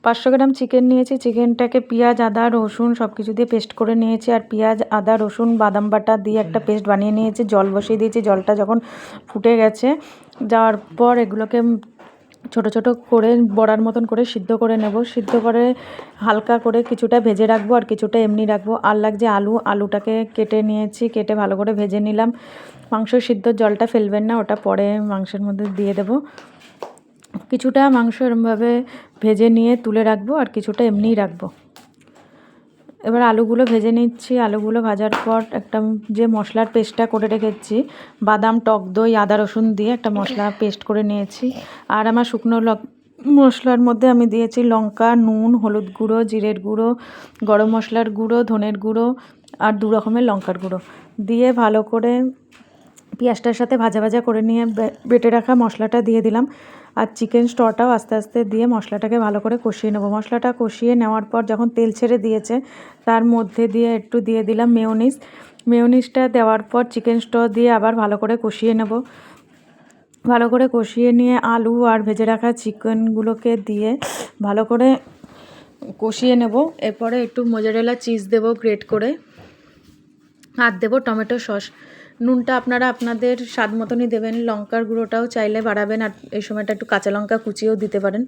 500 gram chicken নিয়েছি। চিকেনটাকে পেঁয়াজ, আদা, রসুন সব কিছু দিয়ে পেস্ট করে নিয়েছি। আর পেঁয়াজ, আদা, রসুন, বাদাম বাটা দিয়ে একটা পেস্ট বানিয়ে নিয়েছি। জল বসিয়ে দিয়েছি। জলটা যখন ফুটে গেছে যাওয়ার পর এগুলোকে ছোট ছোট করে বড়ার মতন করে সিদ্ধ করে নেব। সিদ্ধ করে হালকা করে কিছুটা ভেজে রাখবো আর কিছুটা এমনি রাখবো। আর লাগছে আলুটাকে কেটে নিয়েছি, কেটে ভালো করে ভেজে নিলাম। মাংস সিদ্ধর জলটা ফেলবেন না, ওটা পরে মাংসের মধ্যে দিয়ে দেবো। কিছুটা মাংস এরমভাবে ভেজে নিয়ে তুলে রাখবো আর কিছুটা এমনিই রাখবো। এবার আলুগুলো ভেজে নিচ্ছি। আলুগুলো ভাজার পর একটা যে মশলার পেস্টটা করে রেখেছি, বাদাম, টক দই, আদা, রসুন দিয়ে একটা মশলা পেস্ট করে নিয়েছি। আর আমার শুকনো মশলার মধ্যে আমি দিয়েছি লঙ্কা, নুন, হলুদ গুঁড়ো, জিরের গুঁড়ো, গরম মশলার গুঁড়ো, ধনের গুঁড়ো আর 2 রকমের লঙ্কার গুঁড়ো দিয়ে ভালো করে পেঁয়াজটার সাথে ভাজা ভাজা করে নিয়ে বেটে রাখা মশলাটা দিয়ে দিলাম। আর চিকেন স্টটাও আস্তে আস্তে দিয়ে মশলাটাকে ভালো করে কষিয়ে নেবো। মশলাটা কষিয়ে নেওয়ার পর যখন তেল ছেড়ে দিয়েছে তার মধ্যে দিয়ে একটু দিয়ে দিলাম মেয়োনিজটা দেওয়ার পর চিকেন স্ট দিয়ে আবার ভালো করে কষিয়ে নেব। ভালো করে কষিয়ে নিয়ে আলু আর ভেজে রাখা চিকেনগুলোকে দিয়ে ভালো করে কষিয়ে নেব। এরপরে একটু মোজারেলা চিজ দেবো গ্রেট করে, আর দেবো টমেটো সস। নুনটা আপনারা আপনাদের স্বাদ মতনই দেবেন। লঙ্কার গুঁড়োটাও চাইলে বাড়াবেন, আর এই সময়টা একটু কাঁচা লঙ্কা কুচিয়েও দিতে পারেন।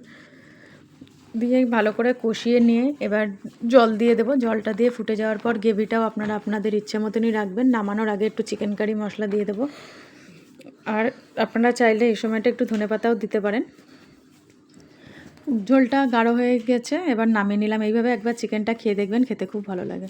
দিয়ে ভালো করে কষিয়ে নিয়ে এবার জল দিয়ে দেবো। জলটা দিয়ে ফুটে যাওয়ার পর গ্রেভিটাও আপনারা আপনাদের ইচ্ছে মতনই রাখবেন। নামানোর আগে একটু চিকেন কারি মশলা দিয়ে দেবো। আর আপনারা চাইলে এই সময়টা একটু ধনেপাতাও দিতে পারেন। ঝোলটা গাঢ় হয়ে গেছে, এবার নামিয়ে নিলাম। এইভাবে একবার চিকেনটা খেয়ে দেখবেন, খেতে খুব ভালো লাগে।